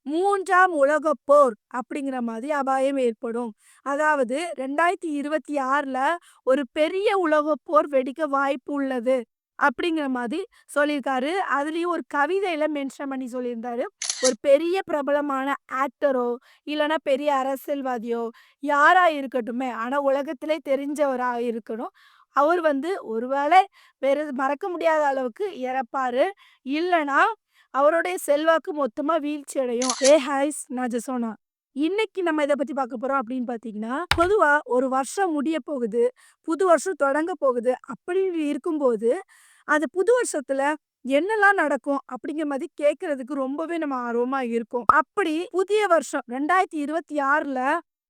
மூன்றாம் உலகப் போர் அப்படிங்கிற மாதிரி அபாயம் ஏற்படும். அதாவது 2026ல ஒரு பெரிய உலகப் போர் வெடிக்க வாய்ப்பு உள்ளது. அப்படிங்கிற மாதிரி சொல்லியிருக்காரு. அதுலயும் ஒரு கவிதையில மென்ஷன் பண்ணி சொல்லியிருந்தாரு. ஒரு பெரிய பிரபலமான ஆக்டரோ, இல்லன்னா பெரிய அரசியல்வாதியோ, யாரா இருக்கட்டுமே, ஆனா உலகத்திலே தெரிஞ்சவரா இருக்கணும். அவர் வந்து ஒருவேளை வேற மறக்க முடியாத அளவுக்கு இறப்பாரு. இல்லன்னா அவருடைய செல்வாக்கு மொத்தமா வீழ்ச்சி அடையும். ஹைஸ் நான் ஜெசோனா. இன்னைக்கு நம்ம எத பத்தி பார்க்க போறோம் அப்படின்னு பார்த்தீங்கன்னா, பொதுவா ஒரு வருஷம் முடிய போகுது. புது வருஷம் தொடங்க போகுது. அப்படி இருக்கும்போது, அந்த புது வருஷத்துல என்னலாம் நடக்கும் அப்படிங்கிற மாதிரி கேட்கறதுக்கு ரொம்பவே நம்ம ஆர்வமா இருக்கோம். அப்படி புதிய வருஷம் 2026ல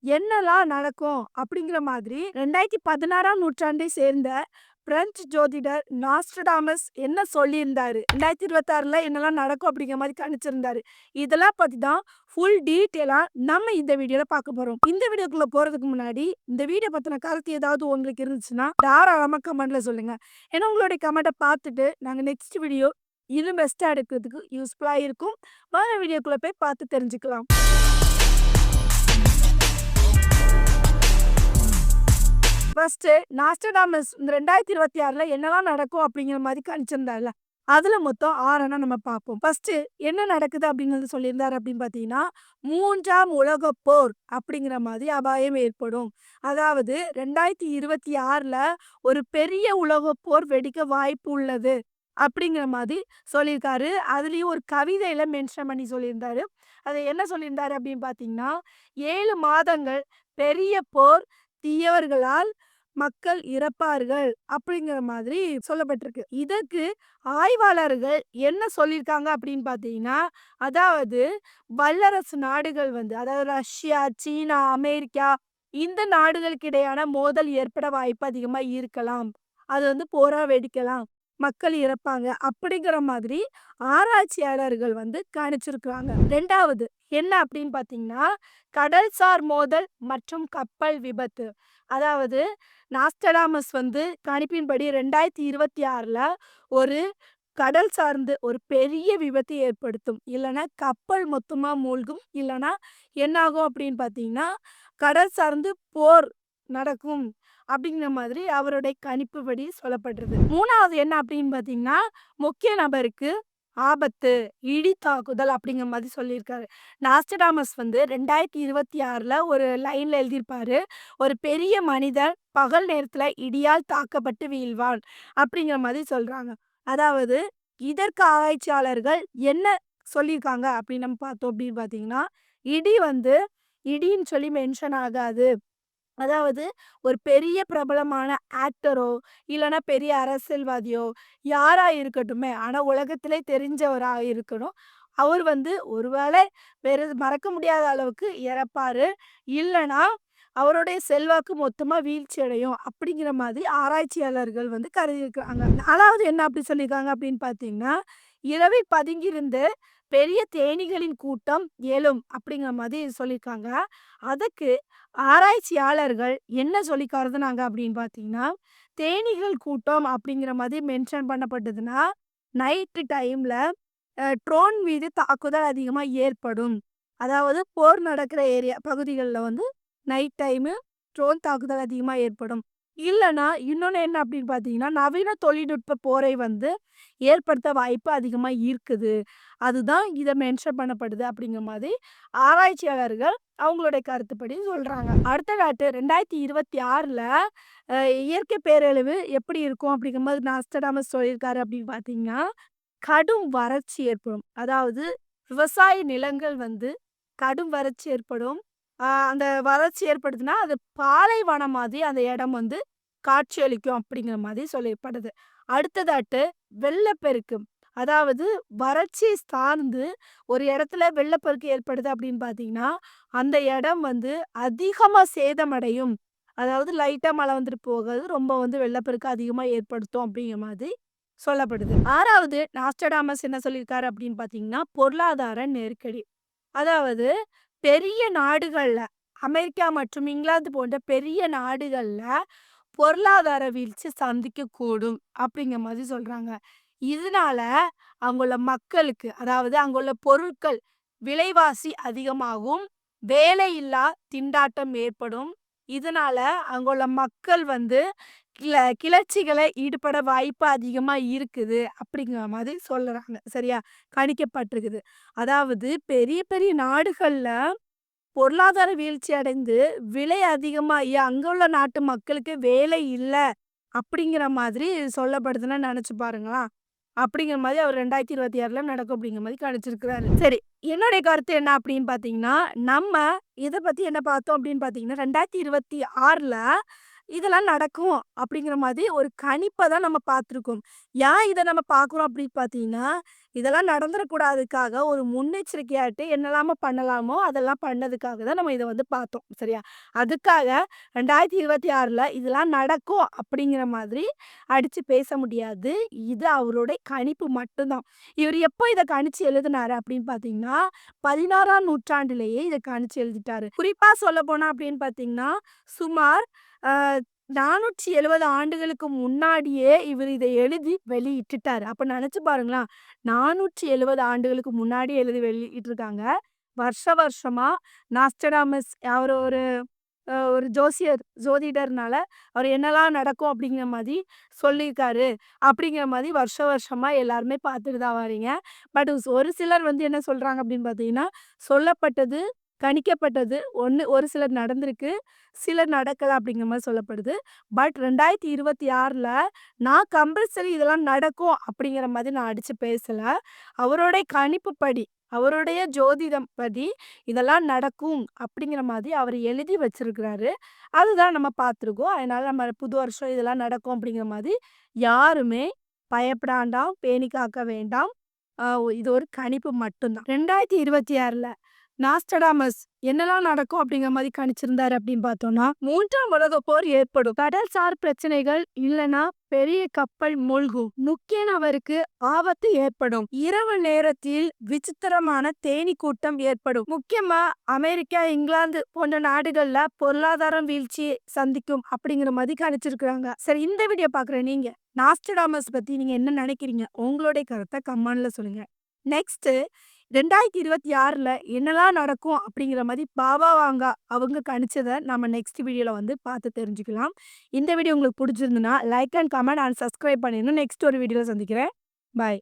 என்னலாம் நடக்கும் அப்படிங்கிற மாதிரி 2016ஆம் நூற்றாண்டை சேர்ந்த பிரெஞ்சு ஜோதிடர் நாஸ்ட்ரடாமஸ் என்ன சொல்லியிருந்தாரு? 2026ல என்னலாம் நடக்கும் அப்படிங்கிற மாரி கணிச்சிருந்தாரு. இதெல்லாம் பத்தி தான் ஃபுல் டீட்டெயிலா நம்ம இந்த வீடியோல பார்க்க போறோம். இந்த வீடியோக்குள்ள போறதுக்கு முன்னாடி, இந்த வீடியோ பத்தின கருத்து ஏதாவது உங்களுக்கு இருந்துச்சுன்னா, தாராளமா கமெண்ட்ல சொல்லுங்க. ஏன்னா உங்களுடைய கமெண்ட்ட பார்த்துட்டு, நாங்க நெக்ஸ்ட் வீடியோ இன்னும் பெஸ்ட்டா எடுக்கிறதுக்கு யூஸ்ஃபுல்லா இருக்கும். வாங்க வீடியோக்குள்ள போய் பார்த்து தெரிஞ்சுக்கலாம். ஃபர்ஸ்ட்டு நாஸ்ட்ராடாமஸ் இந்த 2026ல என்னலாம் நடக்கும் அப்படிங்கிற மாரி கணிச்சிருந்தார்ல. அதுல மொத்தம் 6 நம்ம பார்ப்போம். ஃபர்ஸ்ட்டு என்ன நடக்குது அப்படிங்கிறது சொல்லியிருந்தாரு அப்படின்னு பார்த்தீங்கன்னா, 3ஆம் உலகப் போர் அப்படிங்கிற மாதிரி அபாயம் ஏற்படும். அதாவது 2026ல ஒரு பெரிய உலகப் போர் வெடிக்க வாய்ப்பு உள்ளது. அப்படிங்கிற மாதிரி சொல்லியிருக்காரு. அதுலயும் ஒரு கவிதையில மென்ஷன் பண்ணி சொல்லியிருந்தாரு. அது என்ன சொல்லியிருந்தாரு அப்படின்னு பார்த்தீங்கன்னா, 7 மாதங்கள் பெரிய போர், தீயவர்களால் மக்கள் இறப்பார்கள் அப்படிங்கிற மாதிரி சொல்லப்பட்டிருக்கு. இதற்கு ஆய்வாளர்கள் என்ன சொல்லியிருக்காங்க அப்படின்னு பார்த்தீங்கன்னா, அதாவது வல்லரசு நாடுகள் வந்து அதாவது ரஷ்யா, சீனா, அமெரிக்கா இந்த நாடுகளுக்கு இடையான மோதல் ஏற்பட வாய்ப்பு அதிகமா இருக்கலாம். அது வந்து போரா வெடிக்கலாம். மக்கள் இறப்பாங்க. அப்படிங்கிற மாதிரி ஆராய்ச்சியாளர்கள் வந்து கணிச்சிருக்காங்க. 2வது என்ன அப்படின்னு பார்த்தீங்கன்னா, கடல்சார் மோதல் மற்றும் கப்பல் விபத்து. அதாவது நாஸ்டடாமஸ் வந்து கணிப்பின்படி 2026ல ஒரு கடல் சார்ந்து ஒரு பெரிய விபத்து ஏற்படுத்தும். இல்லன்னா கப்பல் மொத்தமா மூழ்கும். இல்லன்னா என்னாகும் அப்படின்னு பார்த்தீங்கன்னா, கடல் சார்ந்து போர் நடக்கும். அப்படிங்கிற மாதிரி அவருடைய கணிப்புப்படி சொல்லப்படுறது. 3வது என்ன அப்படின்னு பார்த்தீங்கன்னா, முக்கிய நபருக்கு ஆபத்து, இடி தாக்குதல் அப்படிங்கிற மாதிரி சொல்லியிருக்காரு. நாஸ்டடாமஸ் வந்து 2026ல ஒரு லைன்ல எழுதியிருப்பாரு. ஒரு பெரிய மனிதன் பகல் நேரத்துல இடியால் தாக்கப்பட்டு வீழ்வான். அப்படிங்கிற மாதிரி சொல்றாங்க. அதாவது இதற்கு ஆராய்ச்சியாளர்கள் என்ன சொல்லியிருக்காங்க அப்படின்னு நம்ம பார்த்தோம் அப்படின்னு பார்த்தீங்கன்னா, இடி வந்து இடின்னு சொல்லி மென்ஷன் ஆகாது. அதாவது ஒரு பெரிய பிரபலமான ஆக்டரோ, இல்லன்னா பெரிய அரசியல்வாதியோ, யாரா இருக்கட்டுமே, ஆனா உலகத்திலே தெரிஞ்சவரா இருக்கணும். அவர் வந்து ஒருவேளை வேற மறக்க முடியாத அளவுக்கு இறப்பாரு. இல்லன்னா, அவருடைய செல்வாக்கு மொத்தமா வீழ்ச்சி அடையும். அப்படிங்கிற மாதிரி ஆராய்ச்சியாளர்கள் வந்து கருதியிருக்காங்க. 4வது என்ன அப்படி சொல்லியிருக்காங்க அப்படின்னு பார்த்தீங்கன்னா, இரவில் பதுங்கியிருந்து பெரிய தேனீகளின் கூட்டம் எழும் அப்படிங்கிற மாதிரி சொல்லியிருக்காங்க. அதுக்கு ஆராய்ச்சியாளர்கள் என்ன சொல்லி கருதுனாங்க அப்படின்னு பார்த்தீங்கன்னா, தேனீகள் கூட்டம் அப்படிங்கிற மாதிரி மென்ஷன் பண்ணப்பட்டதுன்னா, நைட்டு டைம்ல ட்ரோன் மீது தாக்குதல் அதிகமா ஏற்படும். அதாவது போர் நடக்கிற ஏரியா பகுதிகள்ல வந்து நைட் டைமு ட்ரோன் தாக்குதல் அதிகமா ஏற்படும். இல்லன்னா, இன்னொன்னு என்ன அப்படின்னு பார்த்தீங்கன்னா, நவீன தொழில்நுட்ப போரை வந்து ஏற்படுத்த வாய்ப்பு அதிகமா இருக்குது. அதுதான் இத மென்ஷன் பண்ணப்படுது அப்படிங்கிற மாதிரி ஆராய்ச்சியாளர்கள் அவங்களுடைய கருத்துப்படி சொல்றாங்க. அடுத்ததாட்டு 2026ல அ இயற்கை பேரழிவு எப்படி இருக்கும் அப்படிங்கிற மாரி நாஸ்டடாமஸ் சொல்லியிருக்காரு அப்படின்னு பார்த்தீங்கன்னா, கடும் வறட்சி ஏற்படும். அதாவது விவசாய நிலங்கள் வந்து கடும் வறட்சி ஏற்படும். அந்த வறட்சி ஏற்படுதுன்னா, அது பாலைவனம் மாதிரி அந்த இடம் வந்து காட்சியளிக்கும் அப்படிங்கிற மாதிரி சொல்லப்படுது. அடுத்ததாட்டு வெள்ளப்பெருக்கு. அதாவது வறட்சி சார்ந்து ஒரு இடத்துல வெள்ளப்பெருக்கு ஏற்படுது அப்படின்னு பார்த்தீங்கன்னா, அந்த இடம் வந்து அதிகமா சேதமடையும். அதாவது லைட்டா மழை வந்துட்டு போகாது. ரொம்ப வந்து வெள்ளப்பெருக்கு அதிகமா ஏற்படுத்தும் அப்படிங்கிற மாதிரி சொல்லப்படுது. 6வது நாஸ்டடாமஸ் என்ன சொல்லியிருக்காரு அப்படின்னு பார்த்தீங்கன்னா, பொருளாதார நெருக்கடி. அதாவது பெரிய நாடுகள்ல அமெரிக்கா மற்றும் இங்கிலாந்து போன்ற பெரிய நாடுகள்ல பொருளாதார வீழ்ச்சி சந்திக்கக்கூடும் அப்படிங்கிற மாதிரி சொல்றாங்க. இதனால அங்குள்ள மக்களுக்கு, அதாவது அங்குள்ள பொருட்கள் விலைவாசி அதிகமாகும், வேலையில்லா திண்டாட்டம் ஏற்படும். இதனால அங்குள்ள மக்கள் வந்து கிளர்ச்சிகள ஈடுபட வாய்ப்பு அதிகமா இருக்குது அப்படிங்கிற மாதிரி சொல்றாங்க. சரியா? கணிக்கப்பட்டிருக்குது. அதாவது பெரிய பெரிய நாடுகள்ல பொருளாதார வீழ்ச்சி அடைந்து, விலை அதிகமாகி அங்க உள்ள நாட்டு மக்களுக்கு வேலை இல்ல, அப்படிங்கிற மாதிரி சொல்லப்படுதுன்னா நெனச்சு பாருங்களா? அப்படிங்கிற மாரி அவர் 2026ல நடக்கும் அப்படிங்கிற மாரி கணிச்சிருக்கிறாரு. சரி, என்னுடைய கருத்து என்ன அப்படின்னு பார்த்தீங்கன்னா, நம்ம இத பத்தி என்ன பார்த்தோம் அப்படின்னு பார்த்தீங்கன்னா, 2026ல இதெல்லாம் நடக்கும் அப்படிங்கிற மாதிரி ஒரு கணிப்ப தான் நம்ம பார்த்துருக்கோம். ஏன் இத நம்ம பார்க்குறோம் அப்படின்னு பார்த்தீங்கன்னா, இதெல்லாம் நடந்துறக்கூடாதுக்காக ஒரு முன்னெச்சரிக்கையாட்டு என்னலாமோ பண்ணலாமோ, அதெல்லாம் பண்ணதுக்காக தான் நம்ம இத வந்து பார்த்தோம். சரியா? அதுக்காக 2026ல இதெல்லாம் நடக்கும் அப்படிங்கிற மாதிரி அடிச்சு பேச முடியாது. இது அவருடைய கணிப்பு மட்டும் தான். இவரு எப்போ இத கணிச்சு எழுதுனாரு அப்படின்னு பார்த்தீங்கன்னா, 16ஆம் நூற்றாண்டிலேயே இத கணிச்சு எழுதிட்டாரு. குறிப்பா சொல்லப்போனா அப்படின்னு பார்த்தீங்கன்னா, சுமார் அ 470 ஆண்டுகளுக்கு முன்னாடியே இவரு இத எழுதி வெளியிட்டுட்டாரு. அப்ப நெனச்சு பாருங்களேன். 470 ஆண்டுகளுக்கு முன்னாடி எழுதி வெளியிட்டுருக்காங்க. வருஷமா நாஸ்டடாமஸ் அவரு ஒரு ஜோசியர், ஜோதிடர்னால அவர் என்னலாம் நடக்கும் அப்படிங்கிற மாரி சொல்லியிருக்காரு. அப்படிங்கிற மாரி வருஷமா எல்லாருமே பார்த்துட்டு தான் வாரீங்க. பட் ஒரு சிலர் வந்து என்ன சொல்றாங்க அப்படின்னு பார்த்தீங்கன்னா, சொல்லப்பட்டது, கணிக்கப்பட்டது ஒரு சிலர் நடந்திருக்கு. சிலர் நடக்கல அப்படிங்கிற மாரி சொல்லப்படுது. பட் 2026ல நான் கம்பல்சரி இதெல்லாம் நடக்கும் அப்படிங்கிற மாதிரி நான் அடிச்சு பேசல. அவருடைய கணிப்புப்படி, அவருடைய ஜோதிடம் படி இதெல்லாம் நடக்கும் அப்படிங்கிற மாதிரி அவர் எழுதி வச்சிருக்கிறாரு. அதுதான் நம்ம பார்த்துருக்கோம். அதனால நம்ம புது வருஷம் இதெல்லாம் நடக்கும் அப்படிங்கிற மாதிரி யாருமே பயப்பட வேண்டாம், பேணி காக்க வேண்டாம். அ இது ஒரு கணிப்பு மட்டும் தான். 2026ல நாஸ்டடாமஸ் என்னலாம் நடக்கும் அப்படிங்கிற மாரி கணிச்சிருந்தாரு அப்படின்னு பார்த்தோம்னா, 3ஆம் உலகப் போர் ஏற்படும். கடல்சார் பிரச்சனைகள் இல்லன்னா பெரிய கப்பல் மூழ்கும். முக்கிய நபருக்கு ஆபத்து ஏற்படும். இரவு நேரத்தில் விசித்திரமான தேனீ கூட்டம் ஏற்படும். முக்கியமா அமெரிக்கா, இங்கிலாந்து போன்ற நாடுகள்ல பொருளாதாரம் வீழ்ச்சி சந்திக்கும் அப்படிங்கிற மாரி கணிச்சிருக்கிறாங்க. சரி, இந்த வீடியோ பார்க்குற நீங்க நாஸ்டடாமஸ் பத்தி நீங்க என்ன நினைக்கிறீங்க? உங்களுடைய கருத்த கமெண்ட்ல சொல்லுங்க. நெக்ஸ்ட் 2026ல என்னலாம் நடக்கும் அப்படிங்கிற மாரி பாபா வாங்கா அவங்க கணிச்சத நம்ம நெக்ஸ்ட் வீடியோல வந்து பார்த்து தெரிஞ்சுக்கலாம். இந்த வீடியோ உங்களுக்கு புடிச்சிருந்ததுன்னா like and comment and subscribe பண்ணிருங்க. நெக்ஸ்ட் ஒரு வீடியோல சந்திக்கிறேன். பாய்.